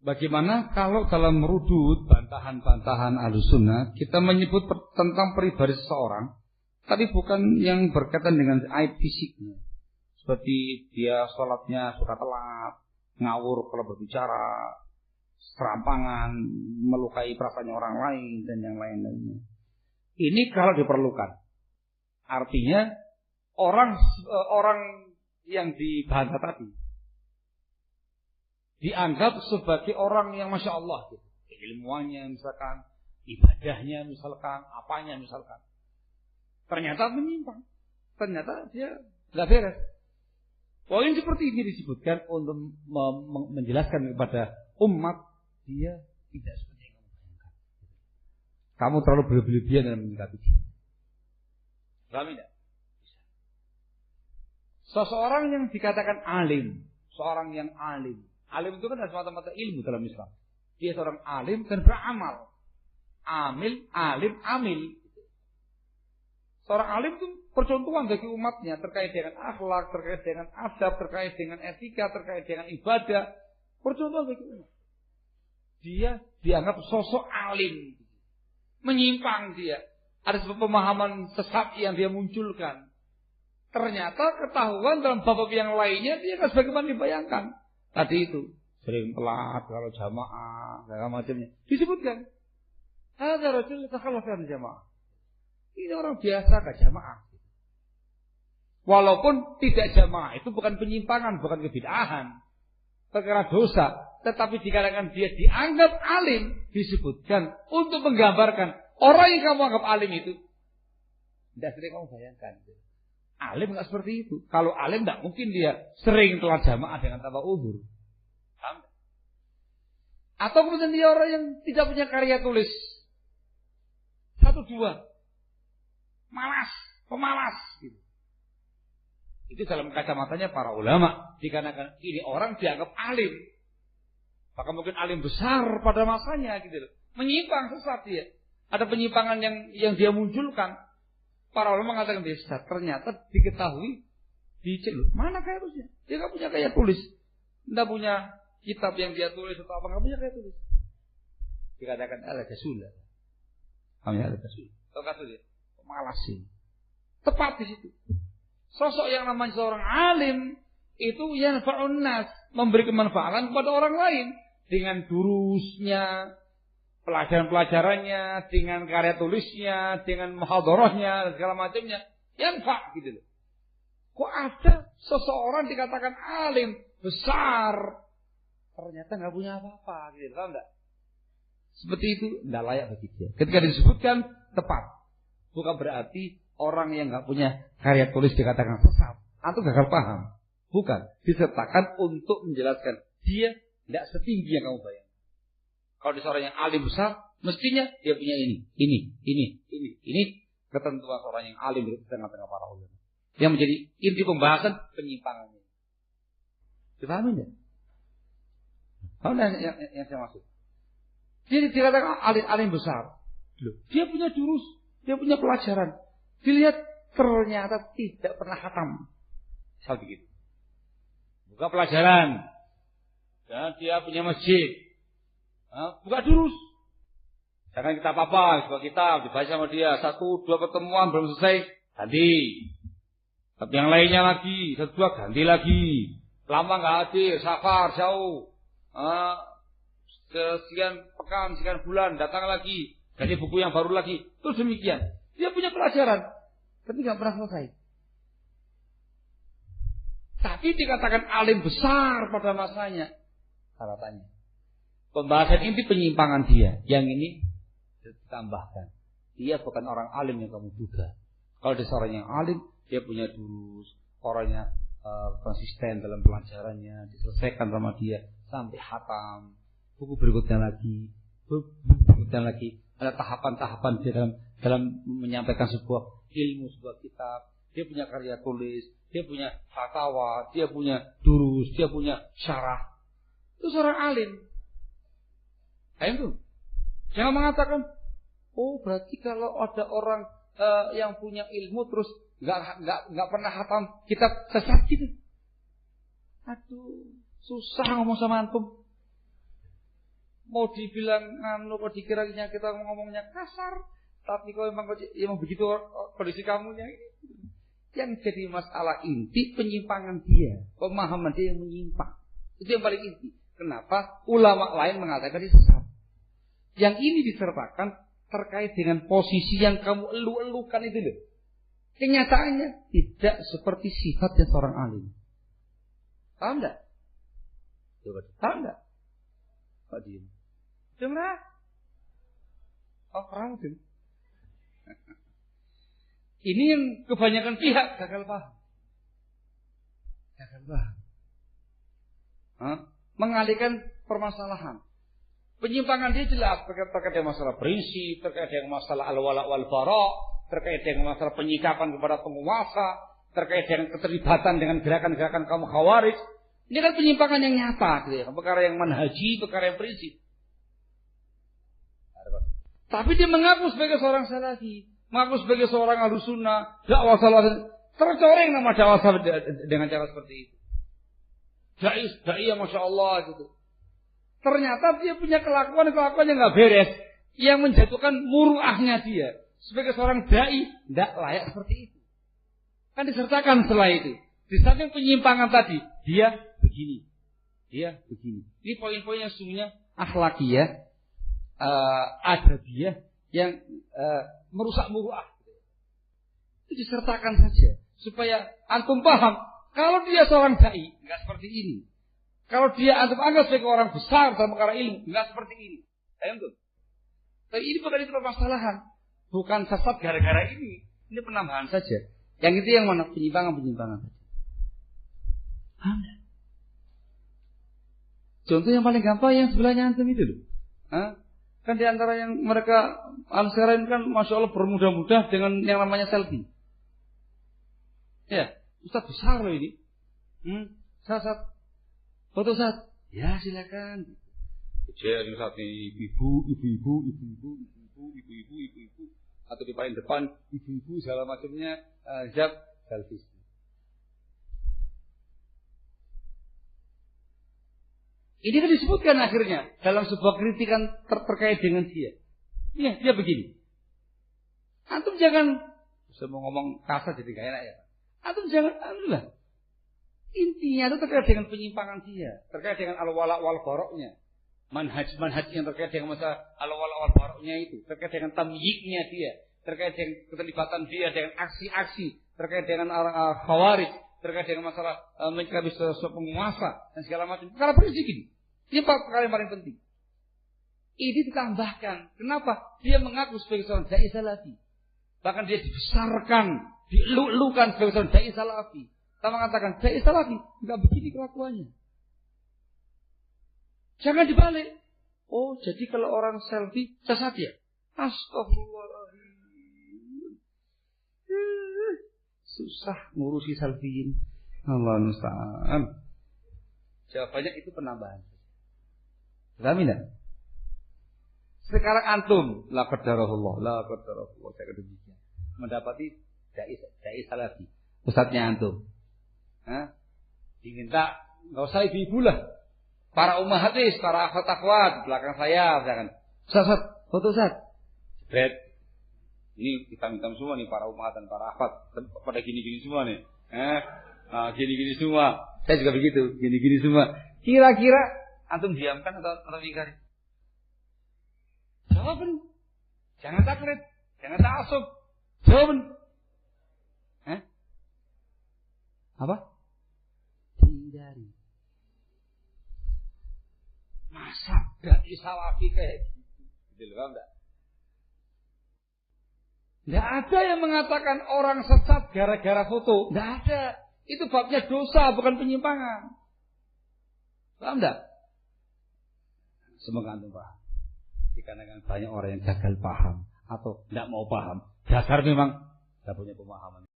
Bagaimana kalau dalam merudut bantahan-bantahan Ahlussunnah kita menyebut tentang pribadi seseorang, tapi bukan yang berkaitan dengan aib fisiknya, seperti dia sholatnya suka telat, ngawur kalau berbicara, serampangan, melukai perasaan orang lain dan yang lain-lainnya. Ini kalau diperlukan. Artinya orang yang dibantah tadi dianggap sebagai orang yang masya Allah, gitu. Ilmuannya misalkan, ibadahnya misalkan, apanya misalkan. Ternyata menyimpang, ternyata dia nggak beres. Poin seperti ini disebutkan untuk menjelaskan kepada umat dia tidak seperti yang kamu bayangkan. Kamu terlalu berlebihan dalam menyikapi dia. Paham tidak? Seseorang yang dikatakan alim, seorang yang alim. Alim itu kan ada semata-mata ilmu dalam Islam. Dia seorang alim dan beramal. Alim, amil. Seorang alim itu percontohan bagi umatnya terkait dengan akhlak, terkait dengan adab, terkait dengan etika, terkait dengan ibadah. Percontohan bagi umat. Dia dianggap sosok alim. Menyimpang dia. Ada sebuah pemahaman sesat yang dia munculkan. Ternyata ketahuan dalam bab yang lainnya dia nggak sebagaimana dibayangkan. Tadi itu sering telat kalau jamaah segala macamnya disebutkan. Ada rajul takhallafan jamaah. Ini orang biasa gak jamaah. Walaupun tidak jamaah itu bukan penyimpangan, bukan kebid'ahan, perkara dosa, tetapi dikarenakan dia dianggap alim, disebutkan untuk menggambarkan orang yang kamu anggap alim itu tidak sering kamu bayangkan. Alim nggak seperti itu. Kalau alim nggak mungkin dia sering telat jamaah dengan tanpa uzur. Atau kemudian dia orang yang tidak punya karya tulis. 1, 2. Malas, pemalas. Gitu. Itu dalam kacamatanya para ulama. Dikarenakan ini orang dianggap alim. Maka mungkin alim besar pada masanya. Gitu. Menyimpang sesat dia. Ada penyimpangan yang dia munculkan. Para ulama mengatakan dia sesat. Ternyata diketahui dicek. Mana kaya tulisnya? Dia nggak punya kaya tulis. Nggak punya kitab yang dia tulis atau apa. Nggak punya kaya tulis. Dikatakan ala jasulah. Kami ala jasulah. Tahu kata dia? Malas sih. Tepat di situ. Sosok yang namanya seorang alim itu yanfa'un nas, memberi kemanfaatan kepada orang lain dengan durusnya, pelajaran-pelajarannya, dengan karya tulisnya, dengan muhadharahnya dan segala macamnya, yanfa' gitu loh. Kok ada seseorang dikatakan alim besar, ternyata nggak punya apa-apa, gitu, tahu nggak? Seperti itu nggak layak bagi dia. Ketika disebutkan tepat, bukan berarti orang yang nggak punya karya tulis dikatakan sesat atau gagal paham. Bukan, disertakan untuk menjelaskan dia tidak setinggi yang kamu bayangkan. Kalau di seorang yang alim besar, mestinya dia punya ini ketentuan seorang yang alim di tengah-tengah para ulama. Yang menjadi inti pembahasan penyimpangannya. Dipahami enggak? Paham yang saya maksud? Dia dikatakan alim besar. Dia punya jurus, dia punya pelajaran. Dilihat ternyata tidak pernah khatam. Misal begitu. Buka pelajaran. Dan dia punya masjid. Buka durus. Jangan kita apa-apa, buka kitab, dibaca sama dia. 1, 2 pertemuan belum selesai, ganti. Tapi yang lainnya lagi, 1, 2 ganti lagi. Lama nggak hadir, safar, jauh. Sekian pekan, sekian bulan, datang lagi. Ganti buku yang baru lagi. Terus demikian. Dia punya pelajaran, tapi nggak pernah selesai. Tapi dikatakan alim besar pada masanya. Saya tanya. Pembahasan inti penyimpangan dia. Yang ini ditambahkan. Dia bukan orang alim yang kamu duga. Kalau dia seorang yang alim, dia punya durus. Orangnya konsisten dalam pelajarannya. Diselesaikan sama dia sampai khatam. Buku berikutnya lagi. Ada tahapan-tahapan dia dalam menyampaikan sebuah ilmu, sebuah kitab. Dia punya karya tulis, dia punya fatwa, dia punya durus, dia punya syarah. Itu seorang alim. Kayak itu. Jangan mengatakan, oh berarti kalau ada orang yang punya ilmu terus nggak pernah khatam kitab sesat gitu. Aduh, susah ngomong sama antum. Mau dibilang kok dikiranya kita ngomongnya kasar, tapi kalau memang begitu kondisi kamunya ini. Yang jadi masalah inti penyimpangan dia, pemahaman dia yang menyimpang. Itu yang paling inti. Kenapa ulama lain mengatakan itu sesat? Yang ini disertakan terkait dengan posisi yang kamu elu-elukan itu loh. Kenyataannya tidak seperti sifatnya seorang alim. Paham enggak? Paham enggak? Pak Diem. Dengar? Oh, paham tuh. Ini yang kebanyakan pihak gagal paham. Gagal paham. Mengalihkan permasalahan. Penyimpangan dia jelas terkait dengan masalah prinsip, terkait dengan masalah al-wala wal bara, terkait dengan masalah penyikapan kepada penguasa, terkait dengan keterlibatan dengan gerakan-gerakan kaum khawarij. Ini kan penyimpangan yang nyata, gitu ya. Perkara yang manhaji, perkara yang prinsip. Tapi dia mengaku sebagai seorang salafi, mengaku sebagai seorang ahlus sunnah, dakwah salafi, tercoreng nama dakwah salafi dengan cara seperti itu. Dai yang masya Allah gitu. Ternyata dia punya kelakuan yang nggak beres, yang menjatuhkan muruahnya dia sebagai seorang dai tidak layak seperti itu. Kan disertakan setelah itu. Di samping penyimpangan tadi, dia begini, dia begini. Ini poin-poin yang sesungguhnya akhlakiyah, adabiyah yang merusak muruah. Itu disertakan saja supaya antum paham kalau dia seorang dai nggak seperti ini. Kalau dia antum anggap sebagai orang besar dalam perkara ilmu, nggak seperti ini. Antum. Tapi ini bukan itu permasalahan, bukan sesat gara-gara ini. Ini penambahan saja. Yang itu yang mana penyimpangan. Anda. Contoh yang paling gampang yang sebelahnya antum itu loh. Kan di antara yang mereka sekarang kan masya Allah bermudah-mudah dengan yang namanya selfie. Ya, Ustaz besar loh ini. Saat foto saat, ya silakan. Jadi saat ibu-ibu, atau di paling depan ibu-ibu segala macamnya hijab selfie. Ini kan disebutkan akhirnya dalam sebuah kritikan terkait dengan dia. Iya, dia begini. Antum jangan, saya mau ngomong kasar jadi gak enak ya. Antum jangan, alhamdulillah. Intinya itu terkait dengan penyimpangan dia, terkait dengan al-wala wal baroknya, manhaj yang terkait dengan masa al-wala wal baroknya itu, terkait dengan tamyiknya dia, terkait dengan keterlibatan dia dengan aksi-aksi, terkait dengan orang khawarij, terkait dengan masalah mencari sesuatu penguasa dan segala macam. Perkara prinsip ini perkara yang paling penting. Ini ditambahkan. Kenapa? Dia mengaku sebagai seorang dai salafi. Bahkan dia dibesarkan, dilulukan sebagai seorang dai salafi. Kita mengatakan dai salafi enggak begini kelakuannya. Jangan dibalik. Oh, jadi kalau orang selfie sesat ya? Astagfirullahaladzim. Susah ngurusi selfie. Allah musta'an. Jawabannya itu penambahan. Paham tidak? Sekarang antum la qadarullah, saya demikian. Mendapati dai salafi. Ustadznya antum. Diminta enggak usah ibu-ibu lah. Para ummahatis, para akhwat-akhwat belakang saya misalkan. Ustaz, foto Ustaz. Jebret. Ini hitam-hitam semua nih para umat dan para akhwat. Pada gini-gini semua nih. Gini-gini semua. Saya juga begitu, gini-gini semua. Kira-kira antum diamkan atau ingkari? Jawaban. Jangan taklid, jangan ta'assub. Jawaban. Apa? Hindari. Masa dai salafi kayak gitu? Gitu loh, enggak? Enggak ada yang mengatakan orang sesat gara-gara foto. Enggak ada. Itu babnya dosa, bukan penyimpangan. Paham enggak? Semoga antum paham. Dikarenakan banyak orang yang gagal paham atau tidak mau paham. Dasar memang tidak punya pemahaman.